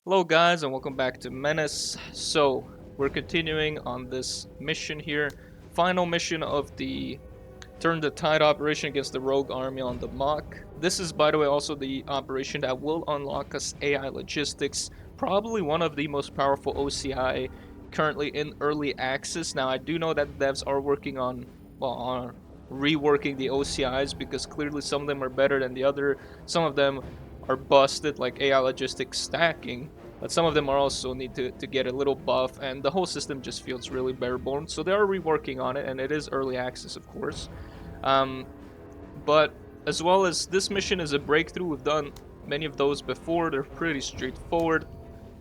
Hello guys and welcome back to Menace. So we're continuing on this mission here. Final mission of the Turn the Tide operation against the rogue army on the Mach. This is by the way also the operation that will unlock us AI logistics. Probably one of the most powerful OCI currently in early access. Now I do know that devs are working on reworking the OCIs because clearly some of them are better than the other. Some of them are busted like AI logistics stacking, but some of them are also need to get a little buff, and the whole system just feels really bare bones. So they are reworking on it, and it is early access, of course. Um, but as well as this mission is a breakthrough, we've done many of those before. They're pretty straightforward.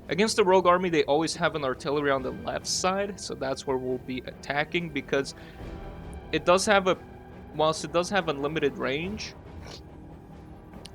Against the rogue army, they always have an artillery on the left side, so that's where we'll be attacking because it does have a, whilst it does have unlimited range,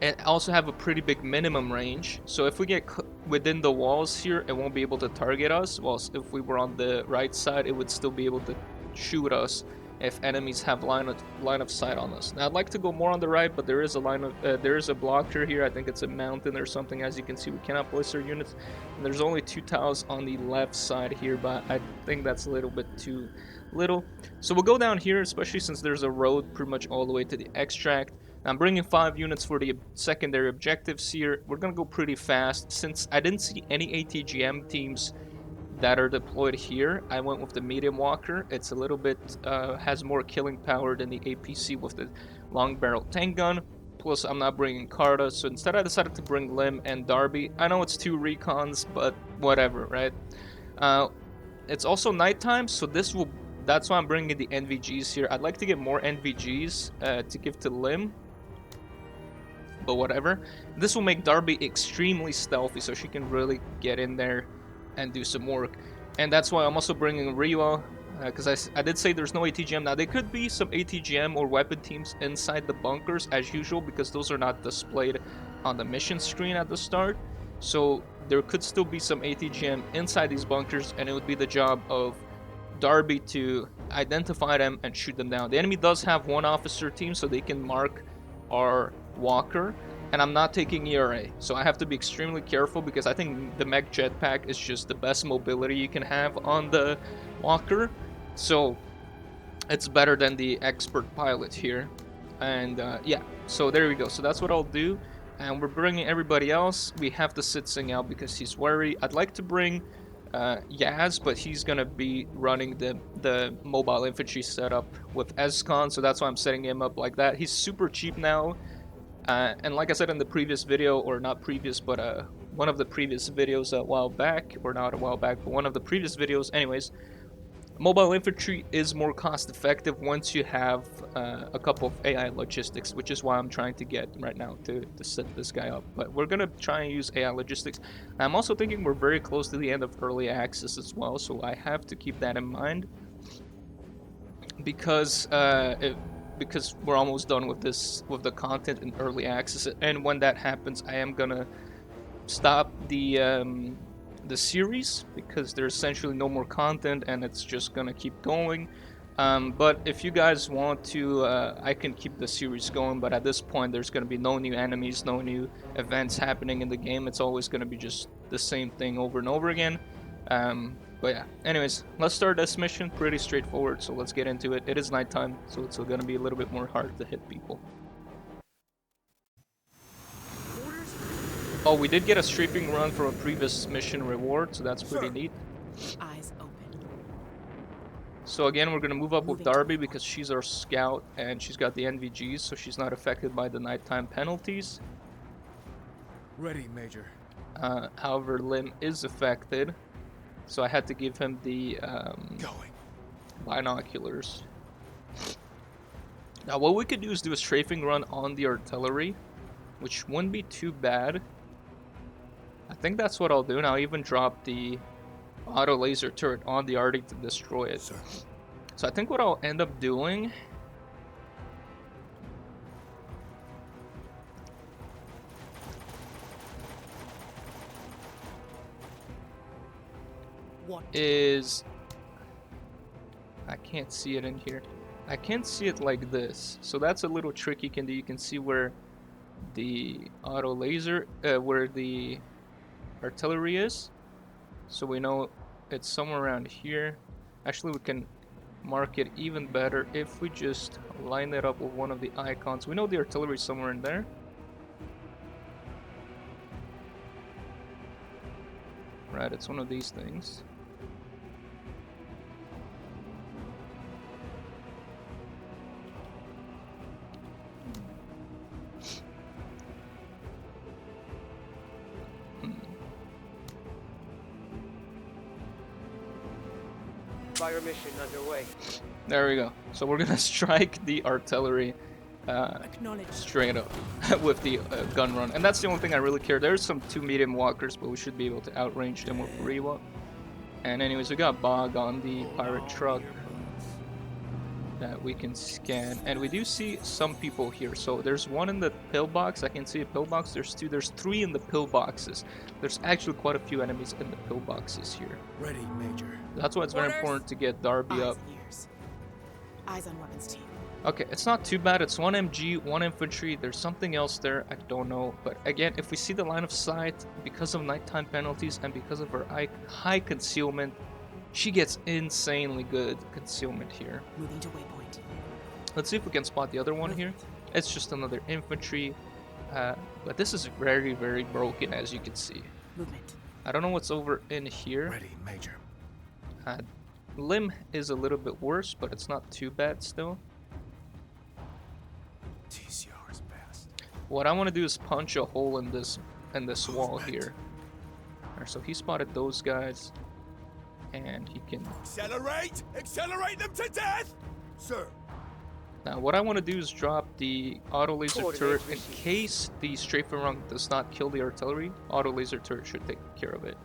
and also have a pretty big minimum range. So if we get within the walls here, it won't be able to target us. Whilst if we were on the right side, it would still be able to shoot us if enemies have line of sight on us. Now I'd like to go more on the right, but there is a blocker here. I think it's a mountain or something. As you can see, we cannot place our units. And there's only 2 tiles on the left side here, but I think that's a little bit too little. So we'll go down here, especially since there's a road pretty much all the way to the extract. I'm bringing 5 units for the secondary objectives here. We're gonna go pretty fast. Since I didn't see any ATGM teams that are deployed here, I went with the medium walker. It's a little bit, has more killing power than the APC with the long barrel tank gun. Plus, I'm not bringing Carta, so instead I decided to bring Lim and Darby. I know it's 2 recons, but whatever, right? It's also nighttime, so that's why I'm bringing the NVGs here. I'd like to get more NVGs to give to Lim, but whatever. This will make Darby extremely stealthy, so she can really get in there and do some work. And that's why I'm also bringing Riwa, because I did say there's no ATGM. Now, there could be some ATGM or weapon teams inside the bunkers, as usual, because those are not displayed on the mission screen at the start. So there could still be some ATGM inside these bunkers, and it would be the job of Darby to identify them and shoot them down. The enemy does have 1 officer team, so they can mark our walker, and I'm not taking ERA, so I have to be extremely careful because I think the mech jetpack is just the best mobility you can have on the walker, so it's better than the expert pilot here. And yeah, so there we go. So that's what I'll do, and we're bringing everybody else. We have to sit Sing out because he's wary. I'd like to bring Yaz, but he's gonna be running the mobile infantry setup with Escon, so that's why I'm setting him up like that. He's super cheap now, and like I said in the previous video, or not previous, but one of the previous videos a while back, or not a while back, but one of the previous videos, anyways, mobile infantry is more cost effective once you have a couple of AI logistics, which is why I'm trying to get right now to set this guy up. But we're gonna try and use AI logistics. I'm also thinking we're very close to the end of early access as well, so I have to keep that in mind because because we're almost done with the content in early access, and when that happens, I am gonna stop the series because there's essentially no more content and it's just gonna keep going. But if you guys want to, I can keep the series going, but at this point there's gonna be no new enemies, no new events happening in the game. It's always gonna be just the same thing over and over again. But yeah, anyways, let's start this mission. Pretty straightforward, so let's get into it. It is nighttime, so it's gonna be a little bit more hard to hit people. Oh, we did get a strafing run from a previous mission reward, so that's pretty neat. Eyes open. So again, we're gonna move up with Darby because she's our scout and she's got the NVGs, so she's not affected by the nighttime penalties. Ready, Major. However, Lim is affected, so I had to give him the Going. binoculars. Now, what we could do is do a strafing run on the artillery, which wouldn't be too bad. I think that's what I'll do, and I'll even drop the auto laser turret on the Arctic to destroy it. Sir. So I think what I'll end up doing What? is, I can't see it in here. I can't see it like this, so that's a little trick you can do. You can see where the auto laser, where the artillery is, so we know it's somewhere around here. Actually, we can mark it even better if we just line it up with one of the icons. We know the artillery is somewhere in there. Right, it's one of these things. Fire mission underway. There we go. So we're gonna strike the artillery Acknowledged. straight up with the gun run, and that's the only thing I really care. There's some 2 medium walkers, but we should be able to outrange them with Rewa. And anyways, we got Bog on the pirate truck that we can scan, and we do see some people here. So there's one in the pillbox. I can see a pillbox. There's 2. There's 3 in the pillboxes. There's actually quite a few enemies in the pillboxes here. Ready, Major. That's why it's very Orders. important to get Darby Eyes up. and ears. Eyes on weapons team. Okay, it's not too bad. It's 1 MG, 1 infantry. There's something else there. I don't know. But again, if we see the line of sight, because of nighttime penalties and because of her high concealment, she gets insanely good concealment here. Moving to waypoint. Let's see if we can spot the other one here. It's just another infantry. But this is very, very broken, as you can see. Movement. I don't know what's over in here. Ready, Major. Limb is a little bit worse, but it's not too bad still. TCR's best. What I want to do is punch a hole in this wall here. Alright, so he spotted those guys, and he can. Accelerate! Accelerate them to death! Sir. Now, what I want to do is drop the auto laser turret Coordinates in received. case the strafing run does not kill the artillery. Auto laser turret should take care of it.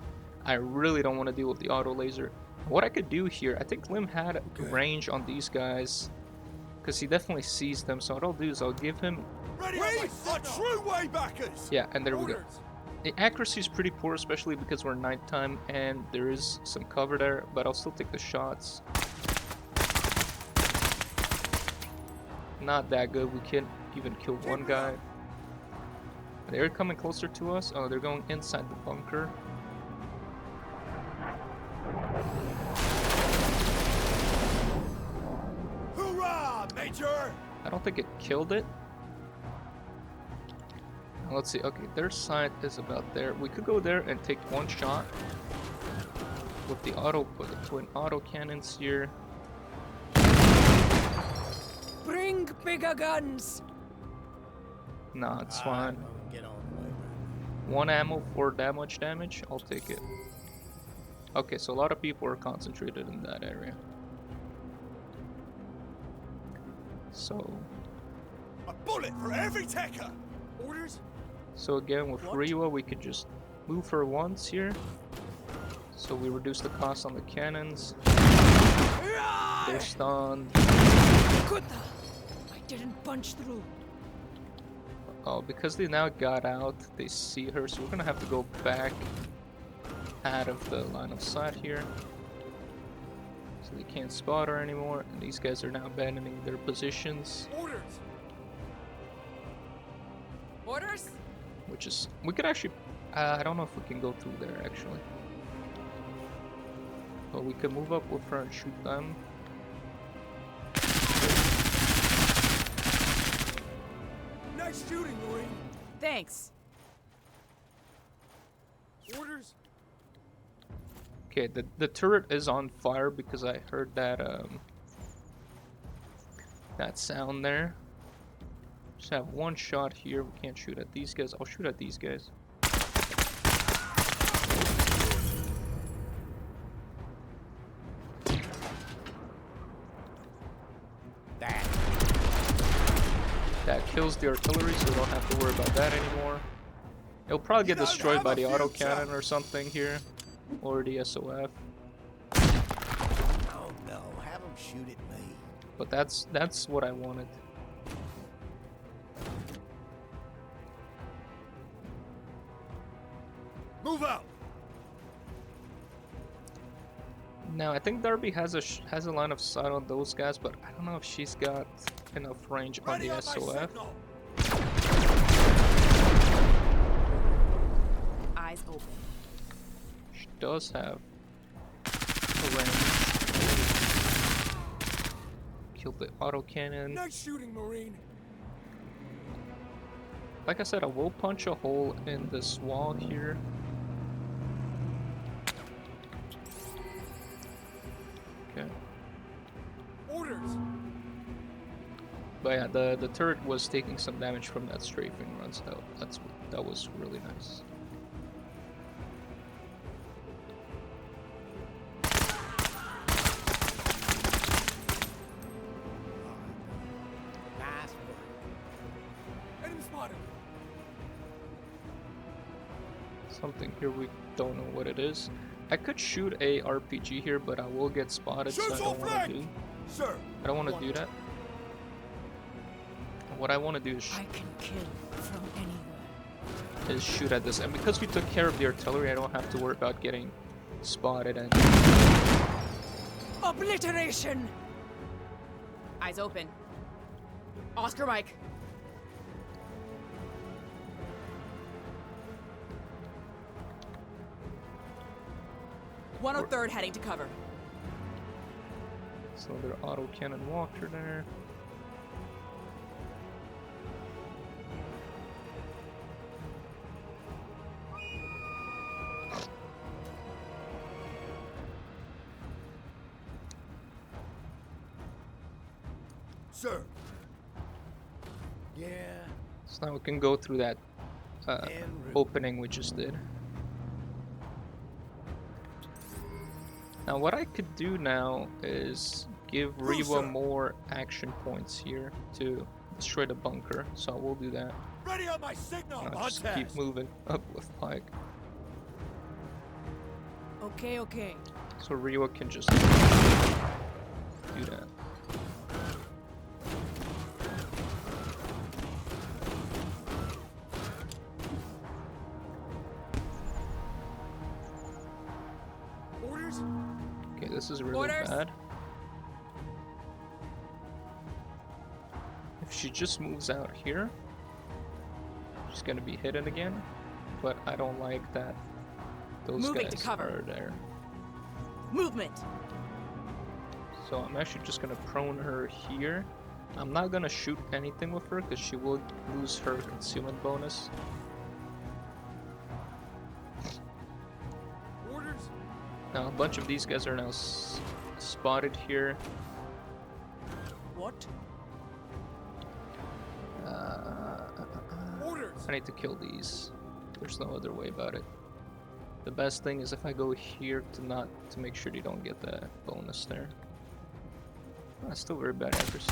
I really don't want to deal with the auto laser. What I could do here, I think Lim had range on these guys, because he definitely sees them. So what I'll do is I'll give him. Ready, our true waybackers! Yeah, and there we go. The accuracy is pretty poor, especially because we're nighttime and there is some cover there, but I'll still take the shots. Not that good. We can't even kill one guy. They're coming closer to us. Oh, they're going inside the bunker. Hoorah, Major! I don't think it killed it. Let's see. Okay, their side is about there. We could go there and take one shot with the twin auto cannons here. Bring bigger guns. Nah, it's fine. 1 ammo, 4 damage. I'll take it. Okay, so a lot of people are concentrated in that area. So. A bullet for every taker! Orders? So again, with Riwa, we could just move her once here. So we reduce the cost on the cannons. They're stunned. Good. I didn't punch through. Oh, because they now got out, they see her, so we're gonna have to go back out of the line of sight here. So they can't spot her anymore, and these guys are now abandoning their positions. Orders! Orders? Which is, we could actually, I don't know if we can go through there actually. But we could move up with her and shoot them. Nice shooting, Marine! Thanks. Orders? Okay, the turret is on fire because I heard that that sound there. Just have one shot here. We can't shoot at these guys. I'll shoot at these guys. That kills the artillery, so we don't have to worry about that anymore. It'll probably get destroyed by the autocannon or something here, or the SOF. Oh no, have them shoot at me. But that's what I wanted. Move out! Now I think Darby has a line of sight on those guys, but I don't know if she's got enough range on Ready the on my SOF. signal! Eyes open. She does have a range. Killed the autocannon. Nice shooting, Marine. Like I said, I will punch a hole in this wall here. Okay. Orders. But yeah, the turret was taking some damage from that strafing run, so that was really nice. Nice work. Enemy spotted. Something here we don't know what it is. I could shoot a RPG here, but I will get spotted, so I Shoot don't your want to flank! do. Sir. I don't want to do that. What I want to do is, I can kill from anywhere. is shoot at this, and because we took care of the artillery, I don't have to worry about getting spotted. And Obliteration! Eyes open. Oscar Mike. One oh third heading to cover. so their autocannon walker there. Sir. Yeah. So now we can go through that En route. opening we just did. Now what I could do now is give Cruiser. Rewa more action points here to destroy the bunker, so I will do that. Ready on my signal. I'll On just keep task. moving up with Pike, Okay, okay. so Rewa can just do that. Orders. Okay, this is really Orders. bad. If she just moves out here, she's gonna be hidden again. But I don't like that those Moving to guys cover. are there. Movement. So I'm actually just gonna prone her here. I'm not gonna shoot anything with her because she will lose her concealment bonus. Orders. Now a bunch of these guys are now spotted here. What? Orders. I need to kill these. There's no other way about it. The best thing is if I go here to make sure they don't get that bonus there. That's still very bad accuracy.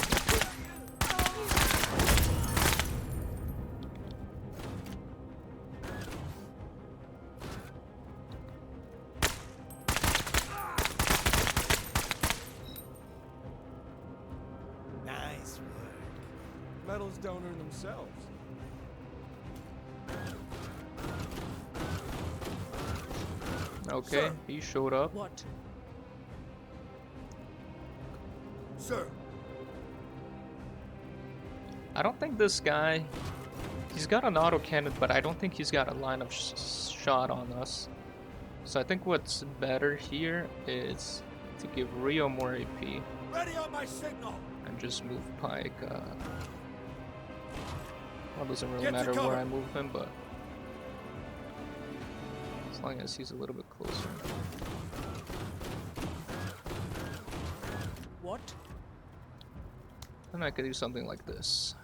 Nice work. Medals don't earn themselves. Okay, Sir. he showed up. What? Sir. I don't think this guy... He's got an autocannon, but I don't think he's got a line of shot on us. So I think what's better here is to give Rio more AP Ready on my signal. and just move Pike. Well, it doesn't really Get to matter where cover. I move him, but as long as he's a little bit closer. What? Then I could do something like this.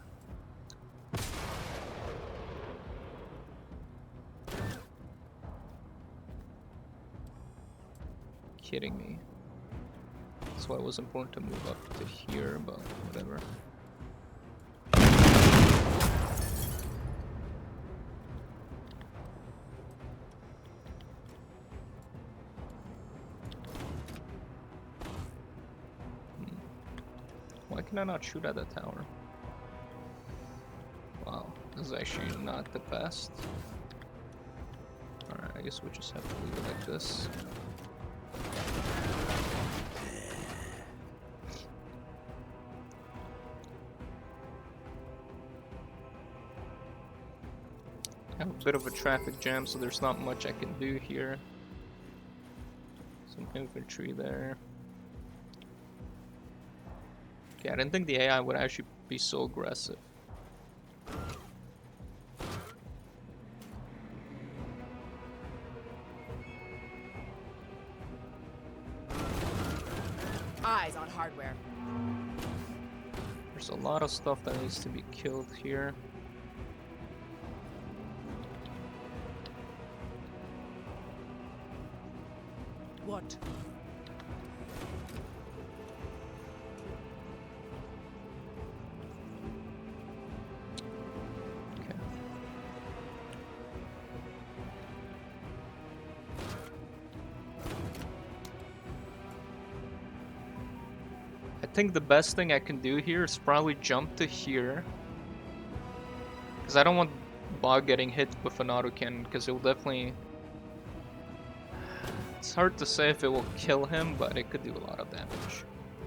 Kidding me. That's why it was important to move up to here, but whatever. Why can I not shoot at the tower? Wow, this is actually not the best. Alright, I guess we just have to leave it like this. I have a bit of a traffic jam, so there's not much I can do here. Some infantry there. Okay, I didn't think the AI would actually be so aggressive. Eyes on hardware. There's a lot of stuff that needs to be killed here. What? Okay. I think the best thing I can do here is probably jump to here. Because I don't want Bog getting hit with an autocannon, because it will definitely... It's hard to say if it will kill him, but it could do a lot of damage.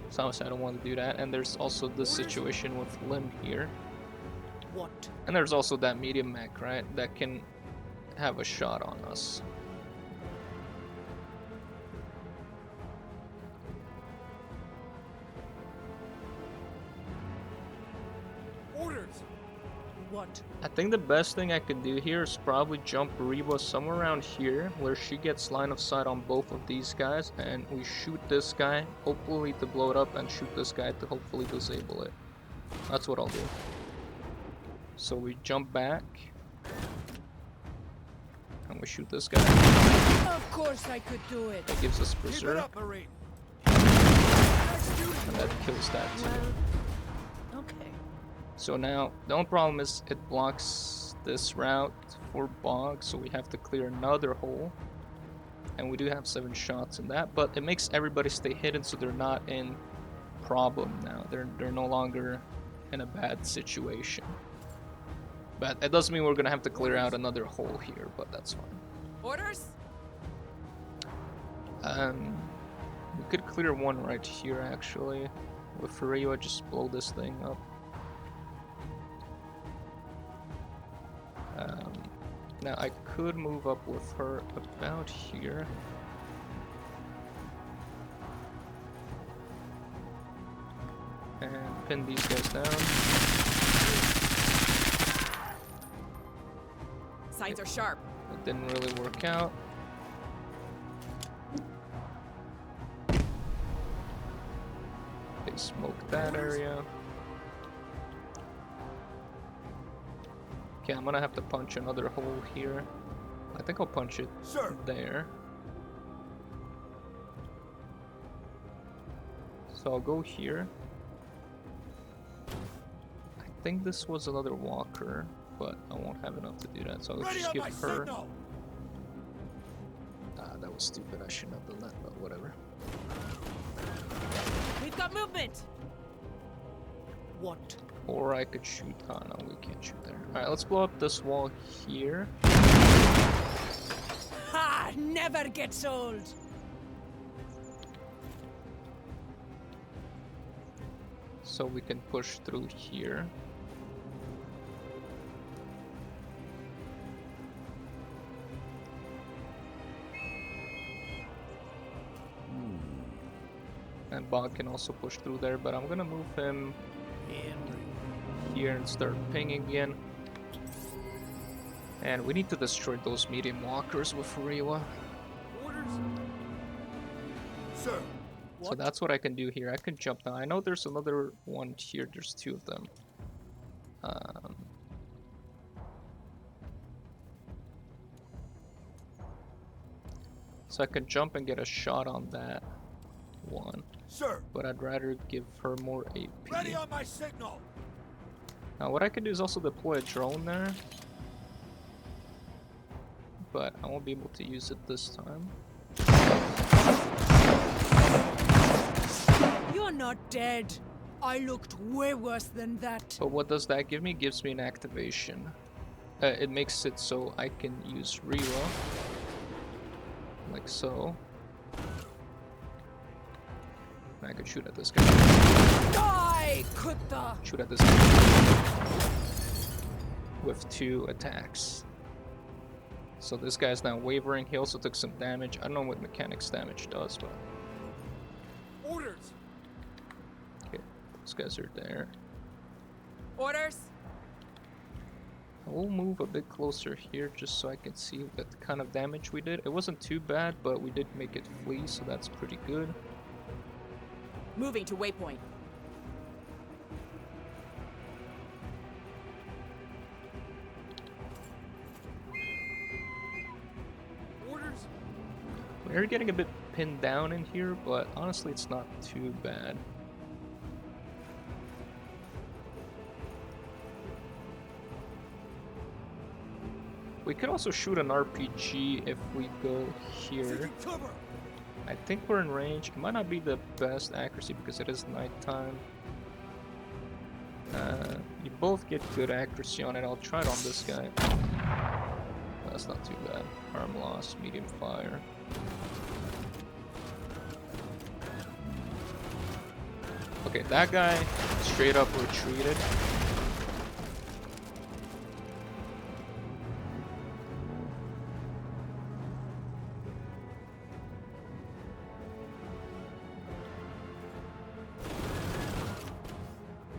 So obviously I don't want to do that. And there's also this situation with Limb here. What? And there's also that medium mech, right? That can have a shot on us. Orders! What? I think the best thing I could do here is probably jump Reba somewhere around here where she gets line of sight on both of these guys, and we shoot this guy, hopefully to blow it up, and shoot this guy to hopefully disable it. That's what I'll do. So we jump back and we shoot this guy. Of course I could do it. That gives us Keep it Berserk, up, Marine! and that kills that too. Well, okay. So now, the only problem is it blocks this route for Bog, so we have to clear another hole. And we do have 7 shots in that, but it makes everybody stay hidden so they're not in problem now. They're no longer in a bad situation. But it does mean we're gonna have to clear out another hole here, but that's fine. Orders? We could clear one right here actually. With Furio, just blow this thing up. Now I could move up with her about here. And pin these guys down. Sights are sharp. It didn't really work out. They smoked that area. Okay, I'm gonna have to punch another hole here. I think I'll punch it Sir. there. So I'll go here. I think this was another walker, but I won't have enough to do that, so I'll Ready just on give my her. signal! Ah, that was stupid. I shouldn't have done that, but whatever. We've got movement. What? Or I could shoot. Oh no, we can't shoot there. Alright, let's blow up this wall here. Ha! Never gets old. So we can push through here. And Bog can also push through there, but I'm gonna move him here and start pinging again. And we need to destroy those medium walkers with Furiwa. Orders! Sir! So that's what I can do here. I can jump down. I know there's another one here. There's 2 of them. So I can jump and get a shot on that one. Sir! But I'd rather give her more AP. Ready on my signal! Now what I could do is also deploy a drone there. But I won't be able to use it this time. You're not dead. I looked way worse than that. But what does that give me? It gives me an activation. It makes it so I can use reroll. Like so. And I could shoot at this guy. Die, Kutta! Shoot at this guy. With 2 attacks. So this guy's now wavering. He also took some damage. I don't know what mechanics damage does, but Orders! okay, those guys are there. Orders? I will move a bit closer here just so I can see what kind of damage we did. It wasn't too bad, but we did make it flee, so that's pretty good. Moving to waypoint. Orders! We're getting a bit pinned down in here, but honestly it's not too bad. We could also shoot an RPG if we go here. Taking cover! I think we're in range. It might not be the best accuracy because it is nighttime. You both get good accuracy on it. I'll try it on this guy. That's not too bad. Arm loss, medium fire. Okay, that guy straight up retreated.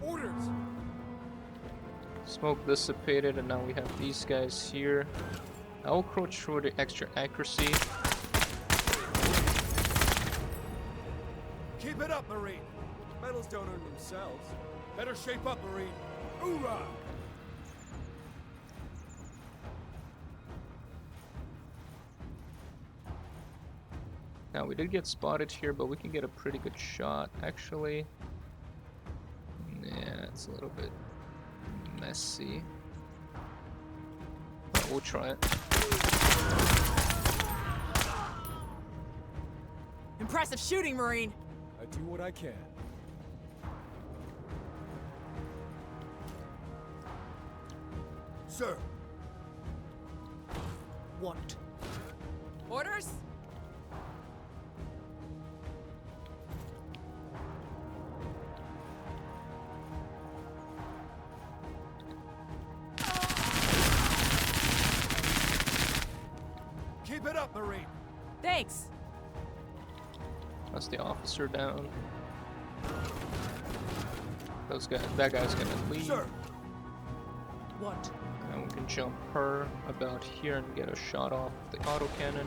Orders! Smoke dissipated, and now we have these guys here. I will crouch for the extra accuracy. Keep it up, Marine! Medals don't earn themselves. Better shape up, Marine. Hoorah! Now we did get spotted here, but we can get a pretty good shot, actually. Yeah, it's a little bit messy. But we'll try it. Impressive shooting, Marine. I do what I can. Sir! What? Orders? Keep it up, Marine! Thanks. That's the officer down. Those guys, that guy's gonna leave. Sir! What? And we can jump her about here and get a shot off the autocannon.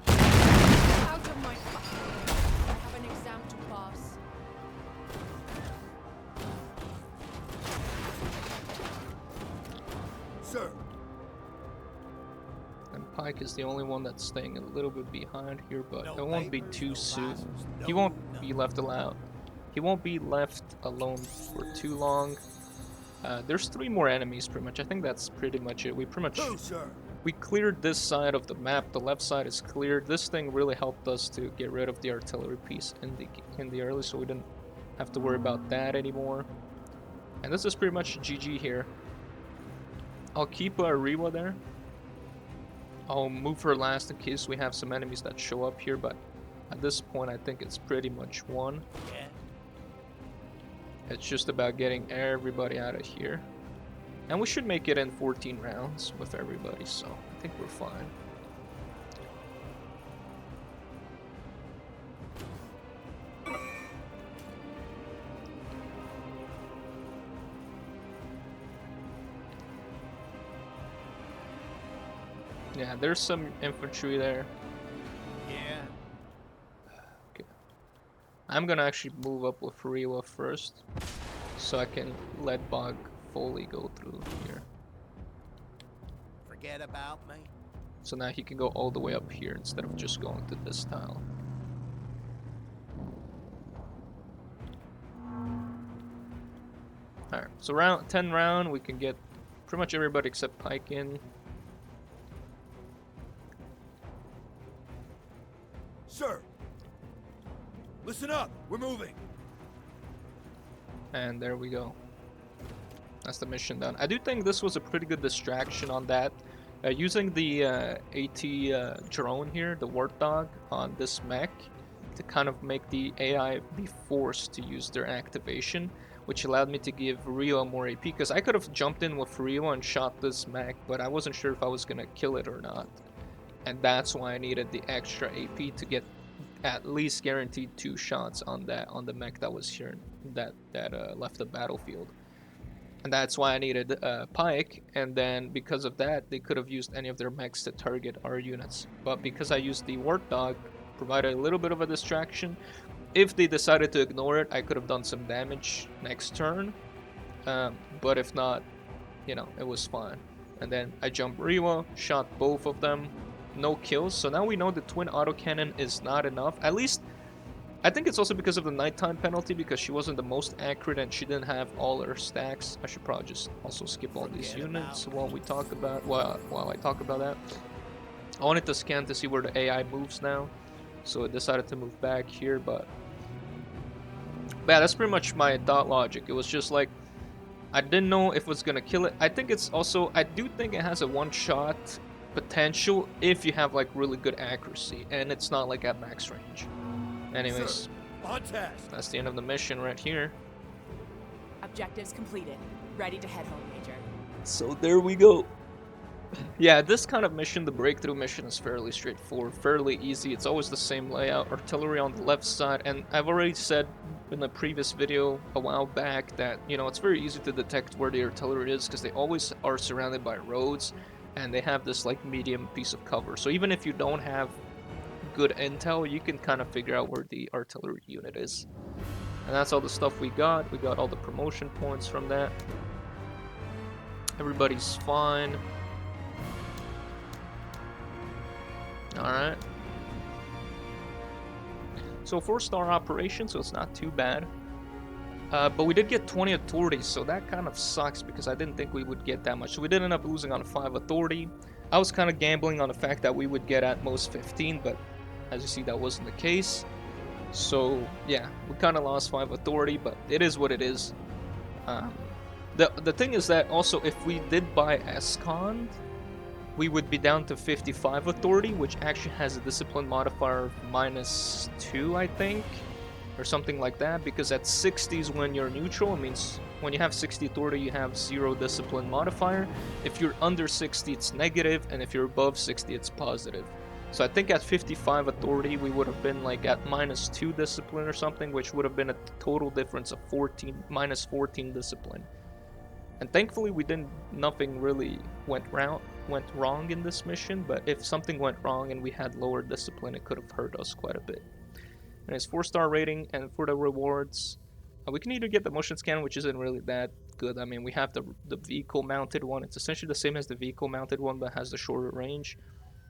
Out of my... I have an exam to pass. Sir! And Pike is the only one that's staying a little bit behind here, but No it won't be papers, too no soon. license, He no won't be nothing. left alone. He won't be left alone for too long. There's 3 more enemies, pretty much. I think that's pretty much it. We pretty much Who, sir? we cleared this side of the map. The left side is cleared. This thing really helped us to get rid of the artillery piece in the early, so we didn't have to worry about that anymore. And this is pretty much GG here. I'll keep Rewa there. I'll move her last in case we have some enemies that show up here, but at this point I think it's pretty much won. Yeah. It's just about getting everybody out of here. And we should make it in 14 rounds with everybody, so I think we're fine. Yeah, there's some infantry there. Yeah. Okay. I'm gonna actually move up with Rewa first, so I can let Bog fully go through here. Forget about me. So now he can go all the way up here instead of just going to this tile. Alright, so 10 round, we can get pretty much everybody except Pike in. Sir! Listen up! We're moving! And there we go. That's the mission done. I do think this was a pretty good distraction on that. Using the AT drone here, the Warthog, on this mech to kind of make the AI be forced to use their activation which allowed me to give Rio more AP, because I could have jumped in with Rio and shot this mech, but I wasn't sure if I was gonna kill it or not. And that's why I needed the extra AP to get at least guaranteed 2 shots on the mech that was here that left the battlefield. And that's why I needed Pike, and then because of that, they could have used any of their mechs to target our units. But because I used the Wart Dog, provided a little bit of a distraction. If they decided to ignore it, I could have done some damage next turn. But if not, you know, it was fine. And then I jumped Riwa, shot both of them, no kills. So now we know the twin autocannon is not enough. At least, I think it's also because of the nighttime penalty, because she wasn't the most accurate and she didn't have all her stacks. I should probably just also skip all these units while we talk about while I talk about that. I wanted to scan to see where the AI moves now, so I decided to move back here. But yeah, that's pretty much my thought logic. It was just like, I didn't know if it was gonna kill it. I think it's also, I do think it has a one-shot potential if you have like really good accuracy, and it's not like at max range. Anyways, Sir, on task. that's the end of the mission right here. Objectives completed. Ready to head home, Major. So there we go. Yeah, this kind of mission, the breakthrough mission, is fairly straightforward, fairly easy. It's always the same layout, artillery on the left side, and I've already said in a previous video a while back that, you know, it's very easy to detect where the artillery is because they always are surrounded by roads, and they have this like medium piece of cover. So even if you don't have good intel, you can kind of figure out where the artillery unit is. And that's all the stuff we got. We got all the promotion points from that. Everybody's fine. Alright. So 4-star operation, so it's not too bad. But we did get 20 authorities, so that kind of sucks because I didn't think we would get that much. So we did end up losing on 5 authority. I was kind of gambling on the fact that we would get at most 15, but as you see, that wasn't the case. So yeah, we kind of lost 5 authority, but it is what it is. The thing is that also if we did buy Escond, we would be down to 55 authority, which actually has a discipline modifier of -2, I think, or something like that, because at 60s when you're neutral, it means when you have 60 authority, you have 0 discipline modifier. If you're under 60, it's negative, and if you're above 60, it's positive. So I think at 55 authority, we would have been like at -2 discipline or something, which would have been a total difference of -14 discipline. And thankfully, nothing really went wrong in this mission, but if something went wrong and we had lower discipline, it could have hurt us quite a bit. And it's 4-star rating, and for the rewards, we can either get the motion scan, which isn't really that good. I mean, we have the vehicle mounted one. It's essentially the same as the vehicle mounted one, but has the shorter range.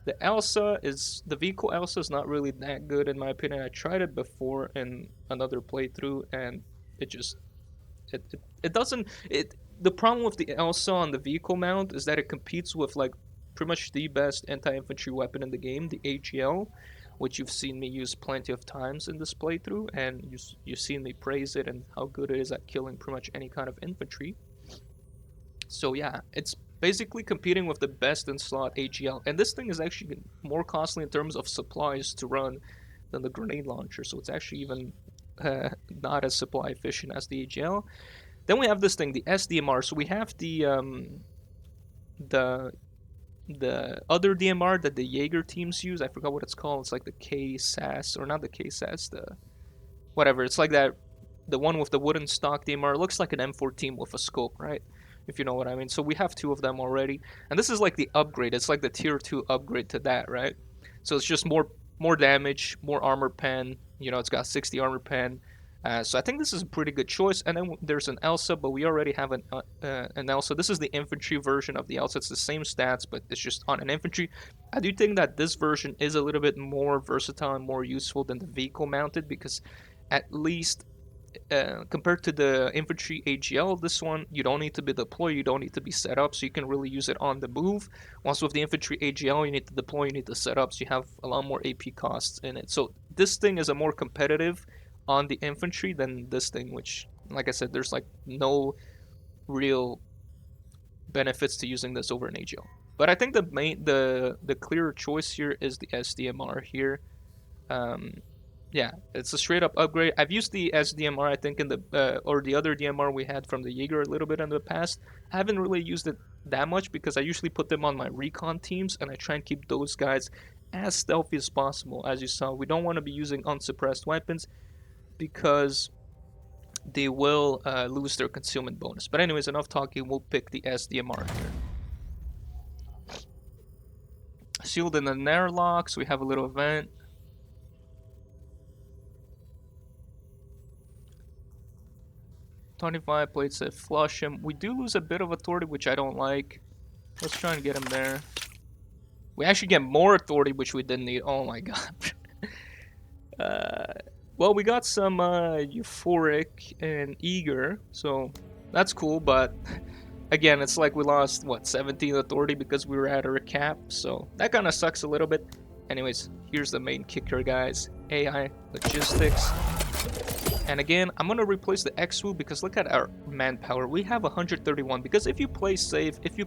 The vehicle Elsa is not really that good in my opinion. I tried it before in another playthrough, and it doesn't. The problem with the Elsa on the vehicle mount is that it competes with like pretty much the best anti-infantry weapon in the game, the AGL, which you've seen me use plenty of times in this playthrough, and you've seen me praise it and how good it is at killing pretty much any kind of infantry. So yeah, it's basically competing with the best in slot AGL, and this thing is actually more costly in terms of supplies to run than the grenade launcher, so it's actually even not as supply efficient as the AGL. Then we have this thing, the SDMR. So we have the other DMR that the Jaeger teams use. I forgot what it's called. It's like the K-SAS, or not the K-SAS, whatever. It's like that, the one with the wooden stock DMR. It looks like an M14 with a scope, right? If you know what I mean. So we have 2 of them already, and this is like the upgrade. It's like the tier 2 upgrade to that, right? So it's just more damage, more armor pen. You know, it's got 60 armor pen. So I think this is a pretty good choice. And then there's an Elsa, but we already have an Elsa. This is the infantry version of the Elsa. It's the same stats, but it's just on an infantry. I do think that this version is a little bit more versatile and more useful than the vehicle mounted, because at least compared to the infantry AGL, this one, you don't need to be deployed, you don't need to be set up, so you can really use it on the move. Once with the infantry AGL, you need to deploy, you need to set up, so you have a lot more AP costs in it. So this thing is a more competitive on the infantry than this thing, which, like I said, there's like no real benefits to using this over an AGL. But I think the clearer choice here is the SDMR here. yeah, it's a straight up upgrade. I've used the SDMR, I think, in the or the other DMR we had from the Jaeger a little bit in the past. I haven't really used it that much because I usually put them on my recon teams and I try and keep those guys as stealthy as possible. As you saw, we don't want to be using unsuppressed weapons because they will lose their concealment bonus. But anyways, enough talking. We'll pick the SDMR here. Sealed in the airlocks. We have a little event. 25 plates that flush him. We do lose a bit of authority, which I don't like. Let's try and get him there. We actually get more authority, which we didn't need. Oh my god. Well, we got some euphoric and eager, so that's cool. But again, it's like we lost what 17 authority because we were at our cap, so that kind of sucks a little bit. Anyways, here's the main kicker, guys. AI logistics. And again, I'm going to replace the XWU because look at our manpower. We have 131 because if you play safe, if you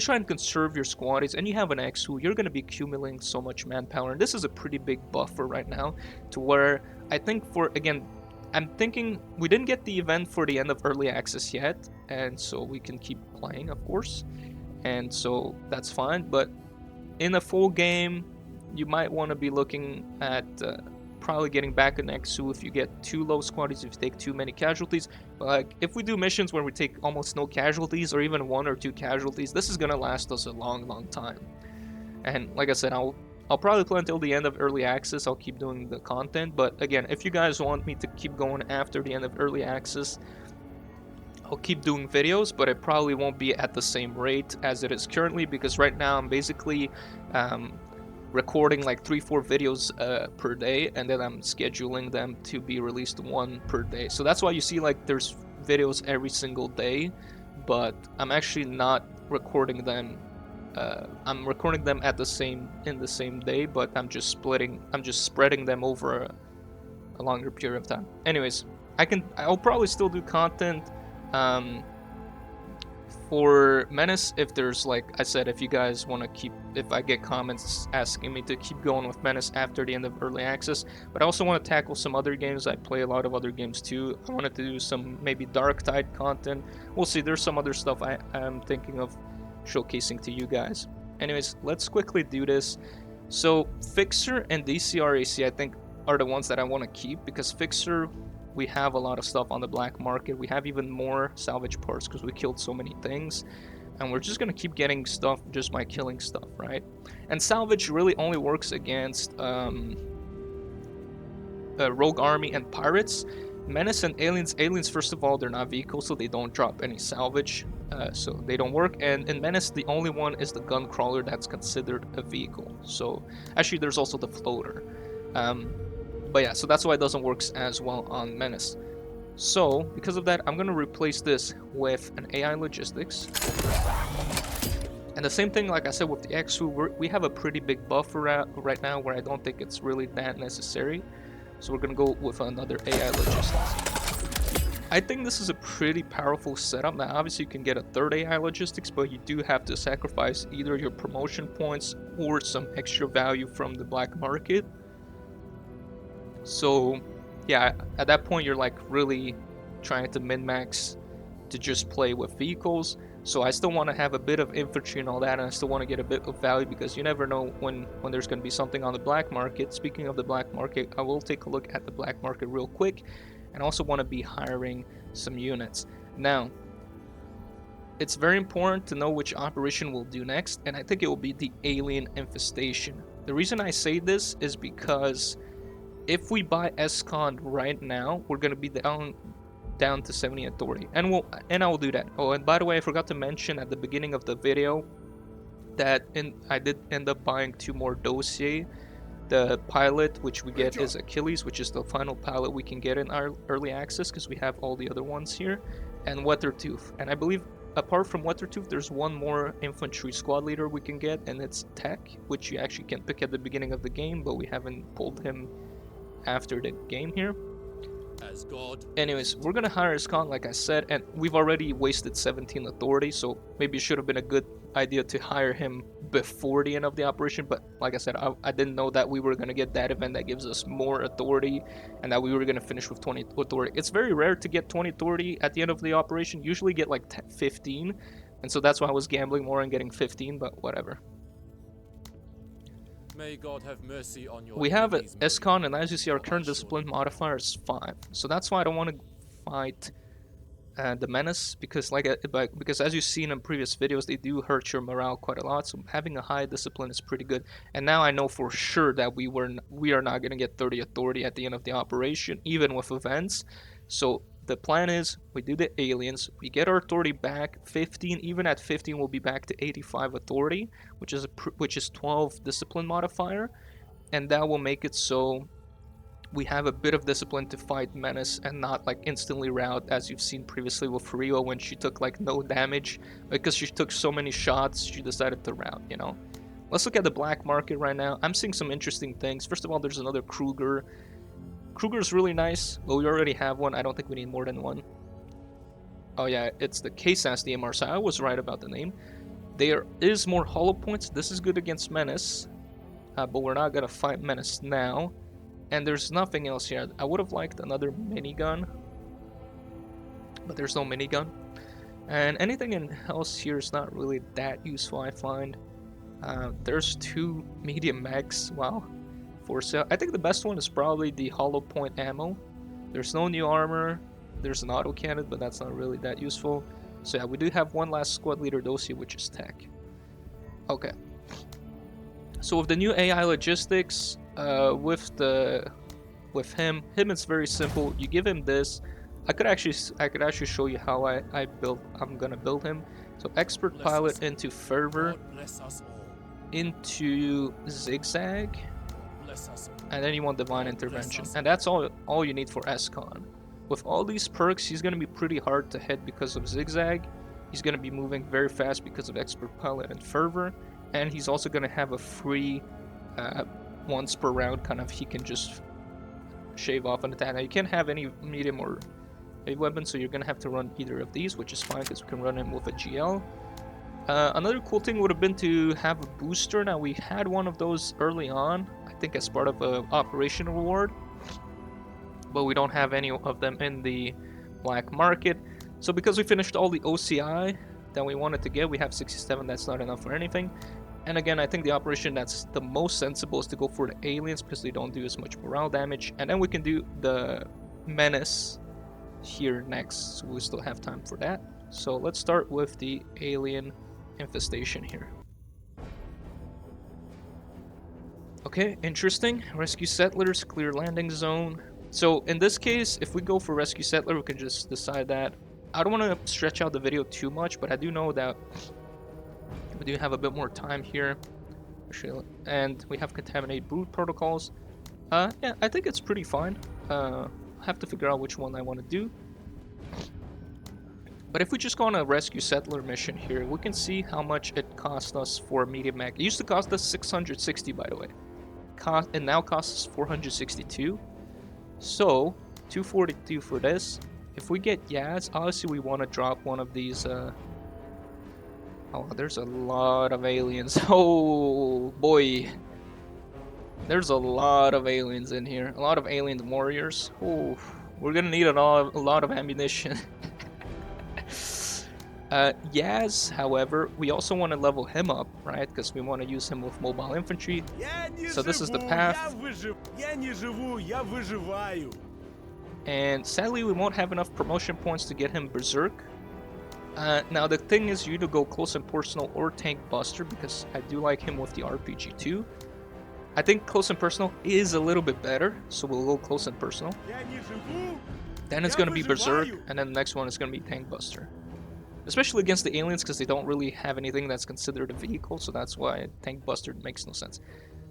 try and conserve your squaddies and you have an XWU, you're going to be accumulating so much manpower. And this is a pretty big buffer right now to where I think I'm thinking we didn't get the event for the end of early access yet. And so we can keep playing, of course. And so that's fine. But in a full game, you might want to be looking at probably getting back an XU if you get too low squaddies, if you take too many casualties. But like, if we do missions where we take almost no casualties or even 1 or 2 casualties, this is gonna last us a long time. And like I said, I'll probably play until the end of early access. I'll keep doing the content, but again, if you guys want me to keep going after the end of early access, I'll keep doing videos, but it probably won't be at the same rate as it is currently, because right now I'm basically recording like 3-4 videos per day, and then I'm scheduling them to be released 1 per day. So that's why you see like there's videos every single day, but I'm actually not recording them. I'm recording them in the same day, but I'm just spreading them over a longer period of time. Anyways, I'll probably still do content for Menace if there's, like I said, if you guys want to if I get comments asking me to keep going with Menace after the end of early access. But I also want to tackle some other games. I play a lot of other games too. I wanted to do some maybe Dark Tide content. We'll see. There's some other stuff I'm thinking of showcasing to you guys. Anyways, let's quickly do this. So Fixer and DCRAC I think are the ones that I want to keep, because Fixer, we have a lot of stuff on the black market. We have even more salvage parts because we killed so many things, and we're just gonna keep getting stuff just by killing stuff, right? And salvage really only works against rogue army and pirates. Menace and aliens, first of all, they're not vehicles, so they don't drop any salvage, so they don't work. And in Menace, the only one is the gun crawler that's considered a vehicle. So actually there's also the floater. But yeah, so that's why it doesn't work as well on Menace. So, because of that, I'm going to replace this with an AI logistics. And the same thing, like I said, with the XU, we have a pretty big buffer right now where I don't think it's really that necessary. So we're going to go with another AI logistics. I think this is a pretty powerful setup. Now, obviously, you can get a third AI logistics, but you do have to sacrifice either your promotion points or some extra value from the black market. So yeah, at that point you're like really trying to min-max to just play with vehicles. So I still want to have a bit of infantry and all that, and I still want to get a bit of value because you never know when there's going to be something on the black market. Speaking of the black market, I will take a look at the black market real quick, and I also want to be hiring some units. Now, it's very important to know which operation we'll do next, and I think it will be the alien infestation. The reason I say this is because if we buy SCON right now, we're gonna be down to 70 authority, and I will do that. Oh, and by the way, I forgot to mention at the beginning of the video that I did end up buying 2 more dossier. The pilot, which we get, is Achilles, which is the final pilot we can get in our early access because we have all the other ones here, and Weathertooth. And I believe apart from Weathertooth, there's one more infantry squad leader we can get, and it's Tech, which you actually can pick at the beginning of the game, but we haven't pulled him after the game here. As God. Anyways, we're gonna hire Iskan, like I said, and we've already wasted 17 authority, so maybe it should have been a good idea to hire him before the end of the operation. But like I said, I didn't know that we were gonna get that event that gives us more authority, and that we were gonna finish with 20 authority. It's very rare to get 20 authority at the end of the operation. Usually get like 15, and so that's why I was gambling more and getting 15. But whatever. May God have mercy on your We have enemies, Marine. Escon, and as you see, our For I current shall discipline not. modifier is 5. So that's why I don't want to fight the Menace, because because as you've seen in previous videos, they do hurt your morale quite a lot. So having a high discipline is pretty good. And now I know for sure that we are not going to get 30 authority at the end of the operation, even with events. So the plan is we do the aliens, we get our authority back 15. Even at 15, we'll be back to 85 authority, which is 12 discipline modifier, and that will make it so we have a bit of discipline to fight Menace and not like instantly rout, as you've seen previously with Rio when she took like no damage because she took so many shots. She decided to rout. You know. Let's look at the black market right now. I'm seeing some interesting things. First of all, there's another Kruger. Kruger's really nice, but we already have one. I don't think we need more than one. Oh yeah, it's the K-Sans DMR, so I was right about the name. There is more hollow points. This is good against Menace, but we're not gonna fight Menace now. And there's nothing else here. I would have liked another minigun, but there's no minigun. And anything else here is not really that useful, I find. There's 2 medium mags. Wow. For sale. I think the best one is probably the hollow point ammo. There's no new armor. There's an auto cannon, but that's not really that useful. So yeah, we do have one last squad leader dossier, which is tech. Okay. So with the new AI logistics, with him it's very simple. You give him this. I could actually show you how I'm gonna build him. So expert Bless pilot us. into fervor, God bless us all. into zigzag, Bless us all. and then you want divine God bless intervention, us. and that's all you need for Escon. With all these perks, he's gonna be pretty hard to hit because of zigzag. He's gonna be moving very fast because of expert pilot and fervor, and he's also gonna have a free once per round kind of, he can just shave off an attack. Now you can't have any medium or heavy weapons, so you're gonna have to run either of these, which is fine because we can run him with a GL. Another cool thing would have been to have a booster. Now we had one of those early on, I think as part of a operation reward, but we don't have any of them in the black market. So because we finished all the OCI that we wanted to get, we have 67. That's not enough for anything. And again, I think the operation that's the most sensible is to go for the aliens because they don't do as much morale damage. And then we can do the Menace here next, so we still have time for that. So let's start with the alien infestation here. Okay, interesting. Rescue settlers, clear landing zone. So in this case, if we go for rescue settler, we can just decide that. I don't want to stretch out the video too much, but I do know that we do have a bit more time here, and we have contaminate brood protocols. Yeah, I think it's pretty fine. I have to figure out which one I want to do. But if we just go on a rescue settler mission here, we can see how much it cost us for a medium mag. It used to cost us 660, by the way. It now costs us 462. So 242 for this. If we get Yaz, obviously we want to drop one of these. Oh, there's a lot of aliens. Oh boy, there's a lot of aliens in here. A lot of alien warriors. Oh, we're gonna need a lot of ammunition. Yaz, however, we also want to level him up, right? Because we want to use him with mobile infantry. So this is the path. And sadly, we won't have enough promotion points to get him berserk. Now the thing is, you either go close and personal or tank buster, because I do like him with the RPG too. I think close and personal is a little bit better, so we'll go close and personal. Then it's gonna be berserk, and then the next one is gonna be tank buster. Especially against the aliens, because they don't really have anything that's considered a vehicle, so that's why tank buster makes no sense.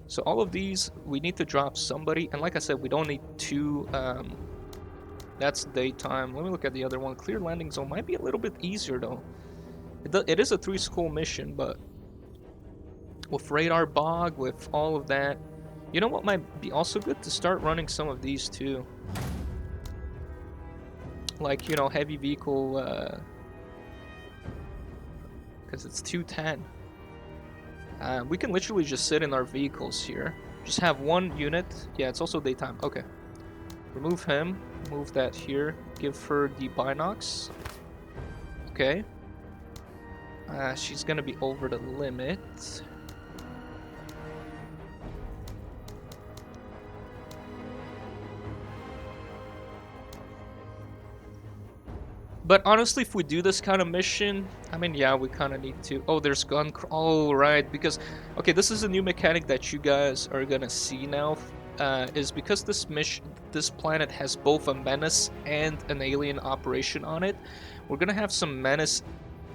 So all of these, we need to drop somebody, and like I said, we don't need two. That's daytime. Let me look at the other one. Clear landing zone might be a little bit easier though. It is a 3-school mission, but with radar bog, with all of that, you know what might be also good? To start running some of these too. like, you know, heavy vehicle, because it's 210. We can literally just sit in our vehicles here. Just have one unit. Yeah, it's also daytime. Okay. Remove him. Move that here. Give her the binocs. Okay. She's gonna be over the limit. But honestly, if we do this kind of mission, I mean, yeah, we kind of need to... Oh, there's gun... Oh, right, because... Okay, this is a new mechanic that you guys are gonna see now. Is because this planet has both a Menace and an alien operation on it. We're gonna have some Menace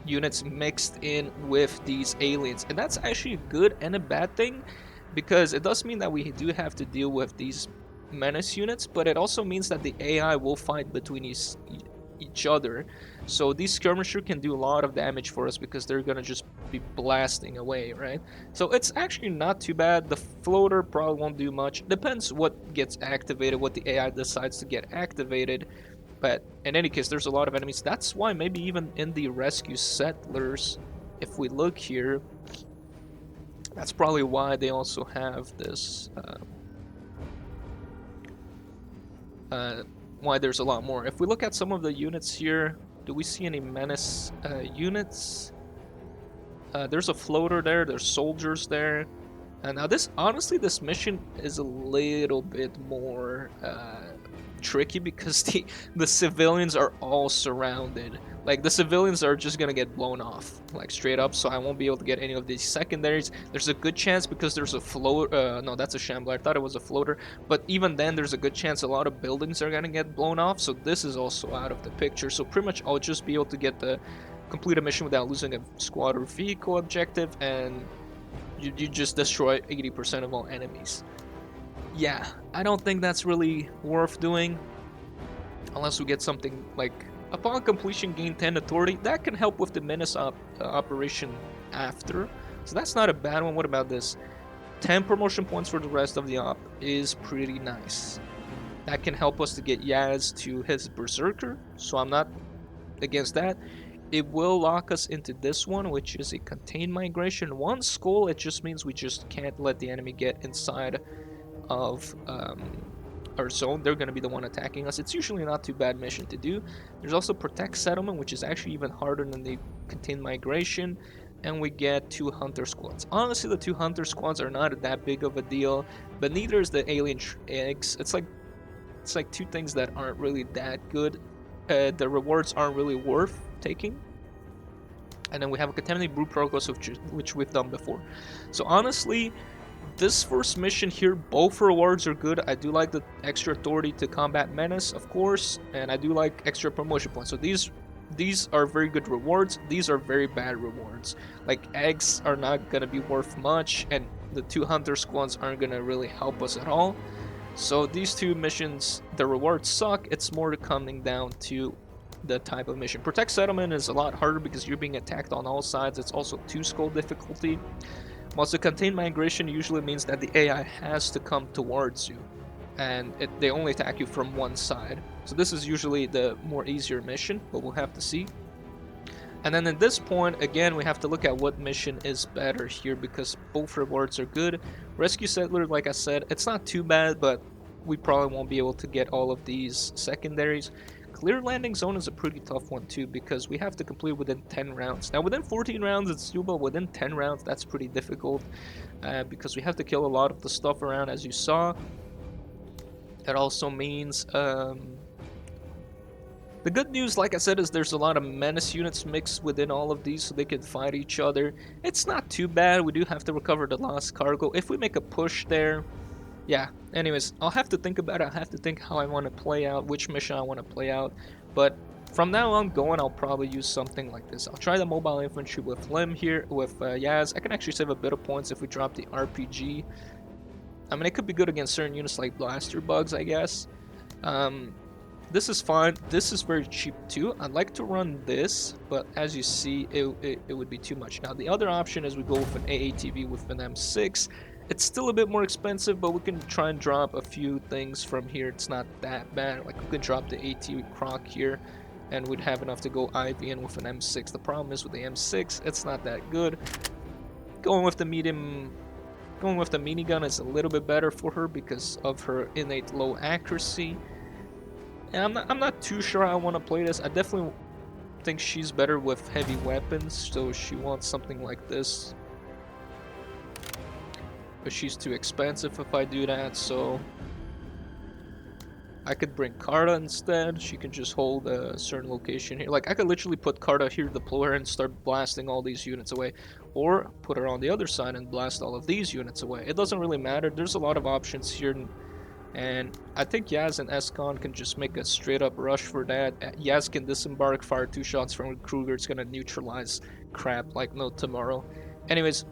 units mixed in with these aliens. And that's actually a good and a bad thing, because it does mean that we do have to deal with these Menace units, but it also means that the AI will fight between each other, so these skirmisher can do a lot of damage for us because they're gonna just be blasting away, right? So it's actually not too bad. The floater probably won't do much. Depends what gets activated, what the AI decides to get activated, but in any case, there's a lot of enemies. That's why maybe even in the rescue settlers, if we look here, that's probably why they also have this why there's a lot more. If we look at some of the units here, do we see any Menace units? There's a floater there, there's soldiers there. And now this, honestly, this mission is a little bit more tricky because the civilians are all surrounded. Like, the civilians are just gonna get blown off, like, straight up, so I won't be able to get any of these secondaries. There's a good chance because there's a no, that's a shambler. I thought it was a floater, but even then, there's a good chance a lot of buildings are gonna get blown off, so this is also out of the picture. So pretty much I'll just be able to get the complete a mission without losing a squad or vehicle objective, and you just destroy 80% of all enemies. Yeah, I don't think that's really worth doing unless we get something like upon completion gain 10 authority. That can help with the Menace operation after, so that's not a bad one. What about this? 10 promotion points for the rest of the op is pretty nice. That can help us to get Yaz to his Berserker, so I'm not against that. It will lock us into this one, which is a contained migration. One skull, it just means we just can't let the enemy get inside of our zone. They're going to be the one attacking us. It's usually not too bad mission to do. There's also Protect Settlement, which is actually even harder than the Contained Migration. And we get 2 Hunter Squads. Honestly, the 2 Hunter Squads are not that big of a deal, but neither is the Alien Eggs. It's like 2 things that aren't really that good. The rewards aren't really worth taking. And then we have a Contaminated Brew Progress, which we've done before. So honestly, this first mission here, both rewards are good. I do like the extra authority to combat Menace, of course, and I do like extra promotion points. So these are very good rewards. These are very bad rewards. Like, eggs are not gonna be worth much, and the 2 Hunter Squads aren't gonna really help us at all. So these 2 missions, the rewards suck. It's more coming down to the type of mission. Protect Settlement is a lot harder because you're being attacked on all sides. It's also 2 skull difficulty. Whilst the Contained Migration usually means that the AI has to come towards you, and they only attack you from one side. So this is usually the more easier mission, but we'll have to see. And then at this point, again, we have to look at what mission is better here, because both rewards are good. Rescue Settler, like I said, it's not too bad, but we probably won't be able to get all of these secondaries. Clear Landing Zone is a pretty tough one too, because we have to complete within 10 rounds. Now within 14 rounds it's doable, within 10 rounds that's pretty difficult, because we have to kill a lot of the stuff around, as you saw. It also means, the good news, like I said, is there's a lot of Menace units mixed within all of these, so they can fight each other. It's not too bad. We do have to recover the lost cargo. If we make a push there, yeah, anyways, I'll have to think about it. I'll have to think how I want to play out, which mission I want to play out. But from now on going, I'll probably use something like this. I'll try the mobile infantry with Lim here, with Yaz. I can actually save a bit of points if we drop the RPG. I mean, it could be good against certain units like Blaster Bugs, I guess. This is fine. This is very cheap too. I'd like to run this, but as you see, it would be too much. Now, the other option is we go with an AATV with an M6. It's still a bit more expensive, but we can try and drop a few things from here. It's not that bad. Like, we could drop the AT Croc here, and we'd have enough to go Ivy in with an M6. The problem is with the M6, it's not that good. Going with the minigun is a little bit better for her because of her innate low accuracy. And I'm not too sure how I want to play this. I definitely think she's better with heavy weapons, so she wants something like this. But she's too expensive if I do that, so I could bring Carta instead. She can just hold a certain location here. Like, I could literally put Carta here, deploy her, and start blasting all these units away. Or put her on the other side and blast all of these units away. It doesn't really matter. There's a lot of options here. And I think Yaz and Escon can just make a straight up rush for that. Yaz can disembark, fire 2 shots from Kruger. It's gonna neutralize crap like no tomorrow. Anyways,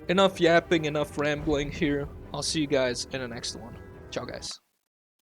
enough yapping, enough rambling here. I'll see you guys in the next one. Ciao, guys.